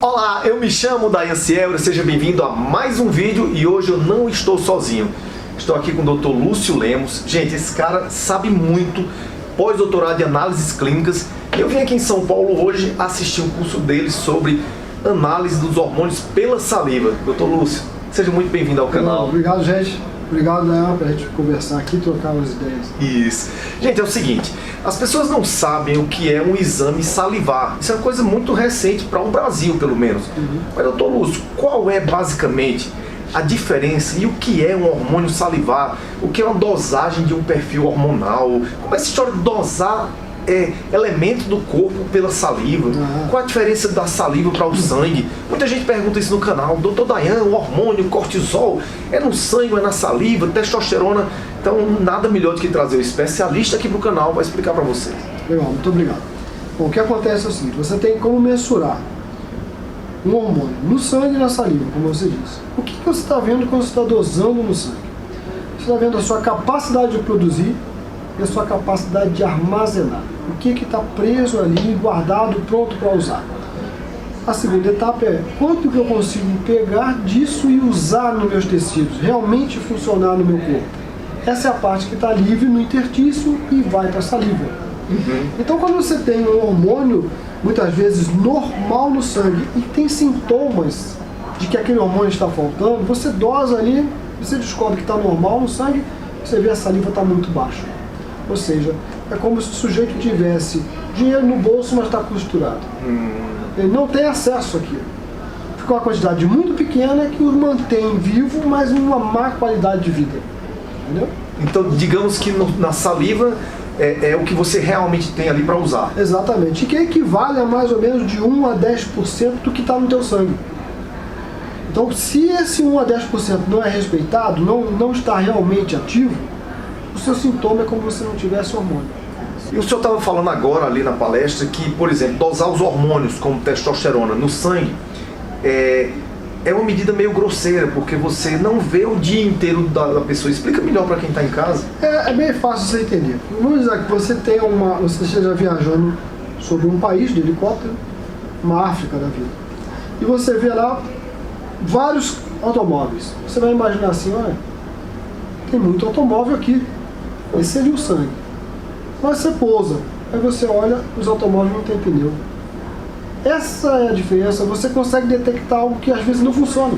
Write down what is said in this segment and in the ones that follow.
Olá, eu me chamo Dayan Ciebra, seja bem-vindo a mais um vídeo e hoje eu não estou sozinho. Estou aqui com o Dr. Lúcio Lemos. Gente, esse cara sabe muito, pós-doutorado em análises clínicas. Eu vim aqui em São Paulo hoje assistir um curso dele sobre análise dos hormônios pela saliva. Dr. Lúcio, seja muito bem-vindo ao canal. Obrigado, gente. Obrigado, Dayan, pra gente conversar aqui e trocar umas ideias. Isso. Gente, é o seguinte, as pessoas não sabem o que é um exame salivar. Isso é uma coisa muito recente para o Brasil, pelo menos. Mas, doutor Lúcio, qual é basicamente a diferença e o que é um hormônio salivar? O que é uma dosagem de um perfil hormonal? Como é essa história de dosar elementos do corpo pela saliva? Qual a diferença da saliva para o sangue? Muita gente pergunta isso no canal. Doutor Dayan, o hormônio, cortisol, é no sangue, é na saliva, testosterona? Então nada melhor do que trazer o especialista aqui para o canal para explicar para vocês. Legal, muito obrigado. Bom, o que acontece é o seguinte, você tem como mensurar um hormônio no sangue e na saliva, como você disse. O que você está vendo quando você está dosando no sangue? Você está vendo a sua capacidade de produzir e a sua capacidade de armazenar. O que está preso ali, guardado, pronto para usar. A segunda etapa é quanto que eu consigo pegar disso e usar nos meus tecidos, realmente funcionar no meu corpo. Essa é a parte que está livre no interstício e vai para a saliva. Então quando você tem um hormônio, muitas vezes normal no sangue, e tem sintomas de que aquele hormônio está faltando, você dosa ali, você descobre que está normal no sangue, você vê a saliva está muito baixa. Ou seja, é como se o sujeito tivesse dinheiro no bolso, mas está costurado. Ele não tem acesso àquilo. Fica uma quantidade muito pequena que o mantém vivo, mas em uma má qualidade de vida. Entendeu? Então, digamos que na saliva é o que você realmente tem ali para usar. Exatamente. E que equivale a mais ou menos de 1 a 10% do que está no teu sangue. Então, se esse 1 a 10% não é respeitado, não está realmente ativo, o seu sintoma é como se não tivesse hormônio. E o senhor estava falando agora ali na palestra que, por exemplo, dosar os hormônios como testosterona no sangue é uma medida meio grosseira, porque você não vê o dia inteiro da pessoa. Explica melhor para quem está em casa. É bem fácil você entender. Vamos dizer que você esteja viajando sobre um país de helicóptero, uma África da vida, e você vê lá vários automóveis. Você vai imaginar assim, olha, tem muito automóvel aqui. Esse seria o sangue. Mas você pousa, aí você olha, os automóveis não têm pneu. Essa é a diferença, você consegue detectar algo que às vezes não funciona.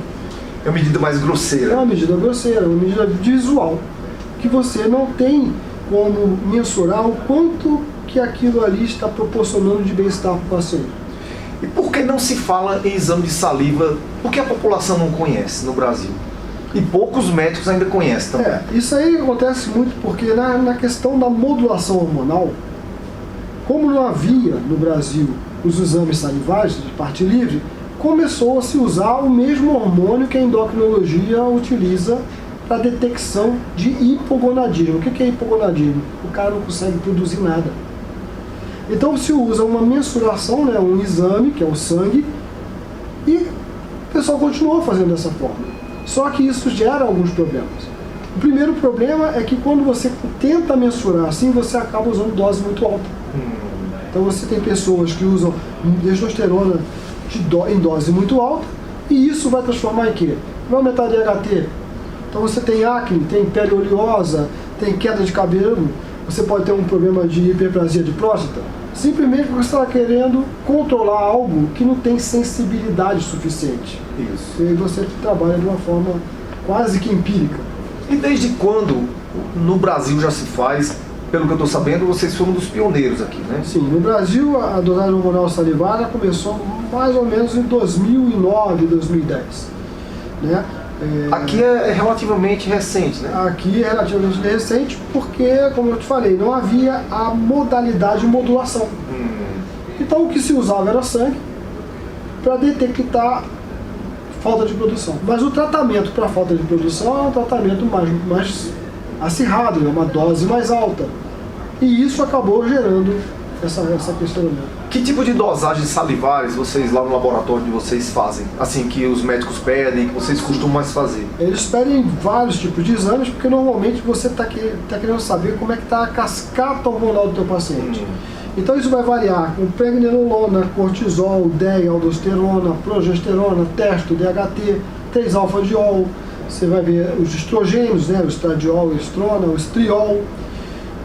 É uma medida mais grosseira. É uma medida grosseira, uma medida visual, que você não tem como mensurar o quanto que aquilo ali está proporcionando de bem-estar para o paciente. E por que não se fala em exame de saliva? Por que a população não conhece no Brasil? E poucos médicos ainda conhecem também. Isso aí acontece muito porque na questão da modulação hormonal, como não havia no Brasil os exames salivares de parte livre, começou a se usar o mesmo hormônio que a endocrinologia utiliza para detecção de hipogonadismo. O que é hipogonadismo? O cara não consegue produzir nada. Então se usa uma mensuração, um exame, que é o sangue, e o pessoal continuou fazendo dessa forma. Só que isso gera alguns problemas. O primeiro problema é que quando você tenta mensurar assim, você acaba usando dose muito alta. Então você tem pessoas que usam testosterona em dose muito alta, e isso vai transformar em quê? Vai aumentar DHT. Então você tem acne, tem pele oleosa, tem queda de cabelo, você pode ter um problema de hiperplasia de próstata, simplesmente porque você está querendo controlar algo que não tem sensibilidade suficiente. Isso. E aí você trabalha de uma forma quase que empírica. E desde quando no Brasil já se faz? Pelo que eu estou sabendo, vocês foram um dos pioneiros aqui, né? Sim, no Brasil a dosagem hormonal salivar começou mais ou menos em 2009, 2010. Né? Aqui é relativamente recente, né? Aqui é relativamente recente porque, como eu te falei, não havia a modalidade de modulação. Então o que se usava era sangue para detectar falta de produção. Mas o tratamento para falta de produção é um tratamento mais acirrado, uma dose mais alta. E isso acabou gerando essa questionamento. Que tipo de dosagens salivares vocês lá no laboratório de vocês fazem? Assim, que os médicos pedem, que vocês costumam mais fazer? Eles pedem vários tipos de exames, porque normalmente você está querendo saber como é que está a cascata hormonal do teu paciente. Então isso vai variar com pregnenolona, cortisol, DEA, aldosterona, progesterona, testo, DHT, 3-alfa-diol. Você vai ver os estrogênios, né? O estradiol, o estrona, o estriol.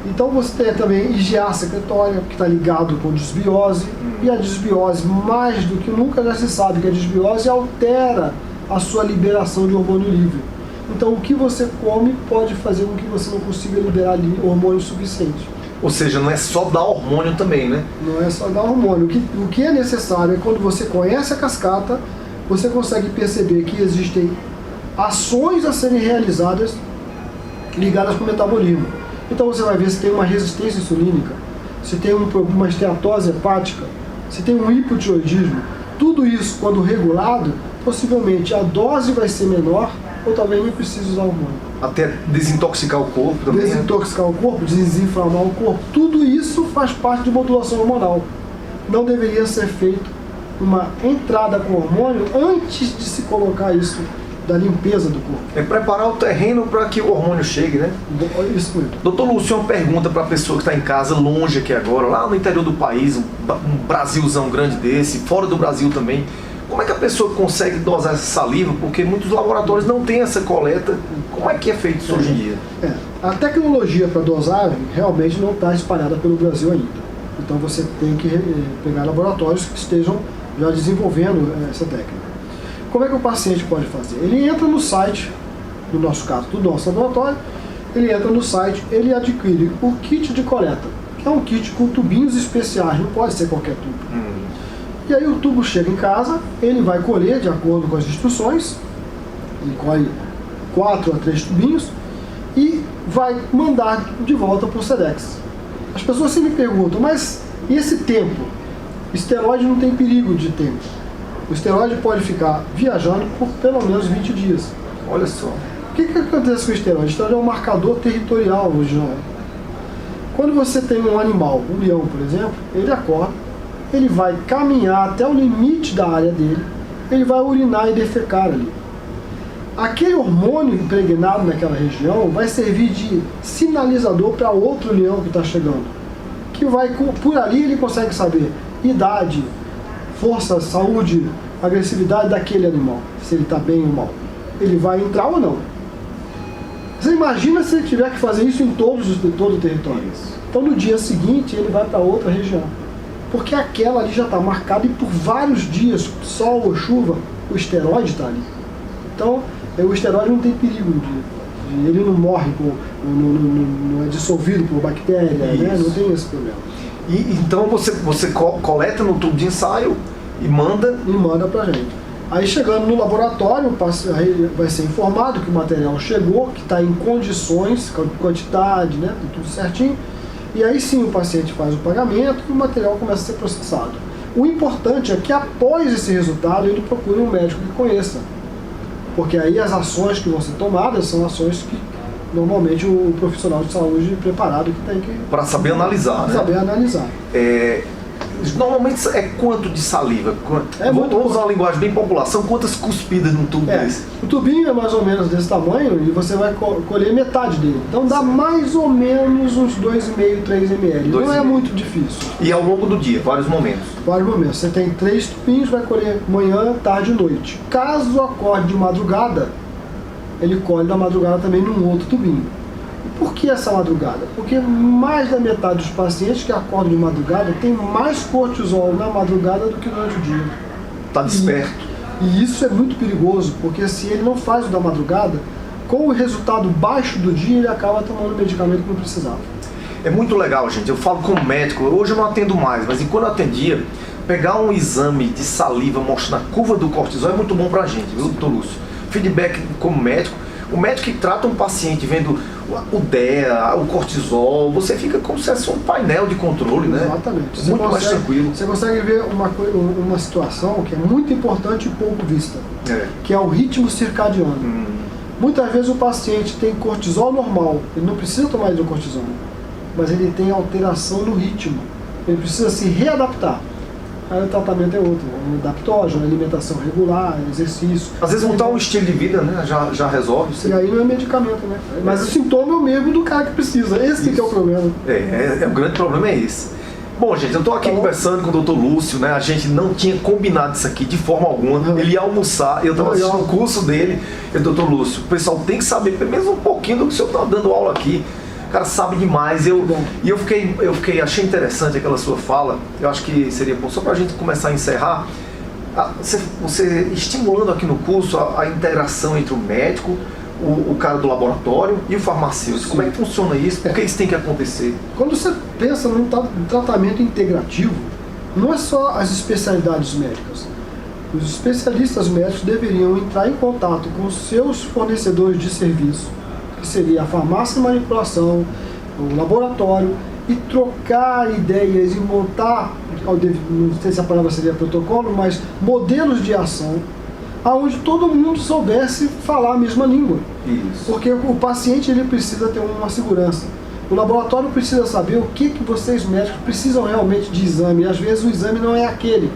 Então você tem também IgA secretória, que está ligado com desbiose. E a desbiose, mais do que nunca já se sabe que a desbiose altera a sua liberação de hormônio livre. Então o que você come pode fazer com que você não consiga liberar hormônio suficiente. Ou seja, não é só dar hormônio também, né? Não é só dar hormônio. O que é necessário é quando você conhece a cascata, você consegue perceber que existem ações a serem realizadas ligadas com o metabolismo. Então você vai ver se tem uma resistência insulínica, se tem uma esteatose hepática, se tem um hipotiroidismo. Tudo isso, quando regulado, possivelmente a dose vai ser menor ou talvez nem precise usar hormônio. Até desintoxicar o corpo também. Desintoxicar o corpo, desinflamar o corpo, tudo isso faz parte de modulação hormonal. Não deveria ser feito uma entrada com hormônio antes de se colocar isso da limpeza do corpo. É preparar o terreno para que o hormônio chegue, né? Isso mesmo. Doutor Lúcio, uma pergunta para a pessoa que está em casa, longe aqui agora, lá no interior do país, um Brasilzão grande desse, fora do Brasil também. Como é que a pessoa consegue dosar essa saliva? Porque muitos laboratórios não têm essa coleta. Como é que é feito isso hoje em dia? A tecnologia para dosagem realmente não está espalhada pelo Brasil ainda. Então você tem que pegar laboratórios que estejam já desenvolvendo essa técnica. Como é que o paciente pode fazer? Ele entra no site, no nosso caso, do nosso laboratório, ele entra no site, ele adquire o kit de coleta, que é um kit com tubinhos especiais, não pode ser qualquer tubo. E aí o tubo chega em casa, ele vai colher de acordo com as instruções, ele colhe 4 a 3 tubinhos e vai mandar de volta para o Sedex. As pessoas sempre me perguntam, mas e esse tempo? Esteroide não tem perigo de tempo. O esteroide pode ficar viajando por pelo menos 20 dias. Olha só. O que acontece com o esteroide? O esteroide é um marcador territorial original. Quando você tem um animal, um leão, por exemplo, ele acorda, ele vai caminhar até o limite da área dele, ele vai urinar e defecar ali. Aquele hormônio impregnado naquela região vai servir de sinalizador para outro leão que está chegando. Que vai, por ali ele consegue saber idade, força, saúde, agressividade daquele animal, se ele está bem ou mal. Ele vai entrar ou não. Você imagina se ele tiver que fazer isso em todo o território. Então no dia seguinte ele vai para outra região. Porque aquela ali já está marcada e por vários dias, sol ou chuva, o esteroide está ali. Então o esteroide não tem perigo ele não morre, não é dissolvido por bactéria, né? Não tem esse problema. Então você coleta no tubo de ensaio e manda pra gente. Aí chegando no laboratório, vai ser informado que o material chegou, que está em condições, quantidade, né? Tudo certinho. E aí sim o paciente faz o pagamento e o material começa a ser processado. O importante é que após esse resultado ele procure um médico que conheça. Porque aí as ações que vão ser tomadas são ações que normalmente o profissional de saúde preparado que tem que... Para saber analisar, né? Saber analisar. Normalmente é quanto de saliva? Vamos usar uma linguagem bem popular. São quantas cuspidas num tubo desse? O tubinho é mais ou menos desse tamanho e você vai colher metade dele. Então dá mais ou menos uns 2,5, 3 ml. Não é muito difícil. E ao longo do dia, vários momentos? Vários momentos. Você tem 3 tubinhos, vai colher manhã, tarde e noite. Caso acorde de madrugada, ele colhe da madrugada também num outro tubinho. Por que essa madrugada? Porque mais da metade dos pacientes que acordam de madrugada tem mais cortisol na madrugada do que durante o dia. Está desperto. E isso é muito perigoso, porque se ele não faz o da madrugada, com o resultado baixo do dia, ele acaba tomando medicamento que não precisava. É muito legal, gente. Eu falo como médico, hoje eu não atendo mais, mas enquanto eu atendia, pegar um exame de saliva mostrando a curva do cortisol é muito bom pra gente, viu, doutor Lúcio? Feedback como médico. O médico que trata um paciente vendo o DEA, o cortisol, você fica como se fosse um painel de controle, né? Exatamente. Muito mais tranquilo. Você consegue ver uma situação que é muito importante e pouco vista, que é o ritmo circadiano. Muitas vezes o paciente tem cortisol normal, ele não precisa tomar hidrocortisona, mas ele tem alteração no ritmo, ele precisa se readaptar. Aí o tratamento é outro, um adaptógeno, alimentação regular, exercício. Às vezes mudar um estilo de vida, né? Já resolve. E aí não é medicamento, né? Mas o sintoma é o mesmo do cara que precisa. Esse que é o problema. O grande problema é esse. Bom, gente, eu tô aqui conversando com o Dr. Lúcio, né? A gente não tinha combinado isso aqui de forma alguma. Ele ia almoçar, eu tava assistindo o curso dele. E o Dr. Lúcio, o pessoal tem que saber pelo menos um pouquinho do que o senhor tá dando aula aqui. O cara sabe demais. Achei interessante aquela sua fala. Eu acho que seria bom, só pra gente começar a encerrar, você estimulando aqui no curso a interação entre o médico, o cara do laboratório e o farmacêutico. Como é que funciona isso? Por que isso tem que acontecer? Quando você pensa num tratamento integrativo, não é só as especialidades médicas. Os especialistas médicos deveriam entrar em contato com os seus fornecedores de serviço, que seria a farmácia de manipulação, o laboratório, e trocar ideias e montar, não sei se a palavra seria protocolo, mas modelos de ação, onde todo mundo soubesse falar a mesma língua. Isso. Porque o paciente ele precisa ter uma segurança. O laboratório precisa saber o que vocês médicos precisam realmente de exame. E às vezes o exame não é aquele.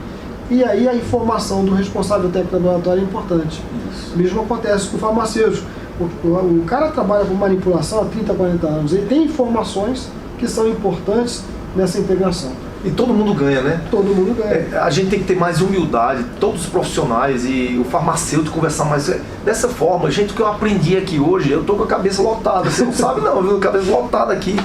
E aí a informação do responsável técnico do laboratório é importante. Isso. O mesmo acontece com o farmacêutico. O cara trabalha com manipulação há 30, 40 anos. Ele tem informações que são importantes nessa integração. E todo mundo ganha, né? Todo mundo ganha. A gente tem que ter mais humildade, todos os profissionais e o farmacêutico conversar mais. Dessa forma, gente, o que eu aprendi aqui hoje, eu tô com a cabeça lotada. Você não sabe não, viu? Cabeça lotada aqui.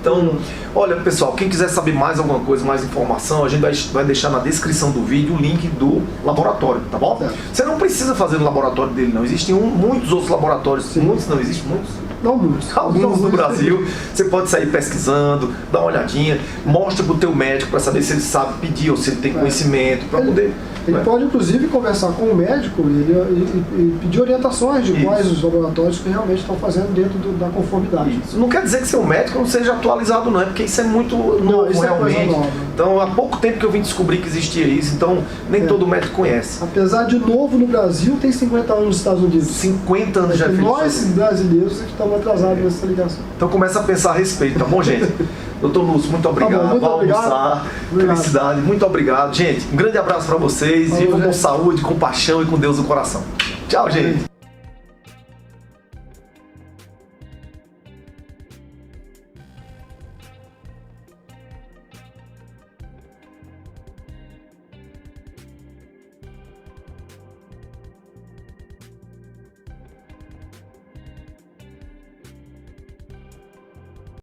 Então, olha pessoal, quem quiser saber mais alguma coisa, mais informação, a gente vai deixar na descrição do vídeo o link do laboratório, tá bom? Certo. Você não precisa fazer no laboratório dele não, existem muitos outros laboratórios. Sim. Muitos não, existem muitos? Não muitos. Alguns no Brasil. Você pode sair pesquisando, dar uma olhadinha, mostra pro teu médico para saber se ele sabe pedir ou se ele tem conhecimento, para poder... Ele pode, inclusive, conversar com o médico e pedir orientações de quais os laboratórios que realmente estão fazendo dentro da conformidade. Isso. Não quer dizer que seu médico não seja atualizado, não, é porque isso é muito novo, isso realmente. É coisa nova. Então, há pouco tempo que eu vim descobrir que existia isso, então nem todo médico conhece. Apesar de novo no Brasil, tem 50 anos nos Estados Unidos. 50 anos já fez. Nós, brasileiros, é que estamos atrasados nessa ligação. Então começa a pensar a respeito, tá bom, gente? Doutor Lúcio, muito obrigado. Tá bom, muito almoçar. Felicidade, muito obrigado. Gente, um grande abraço para vocês. Vivam com saúde, com paixão e com Deus no coração. Tchau, gente.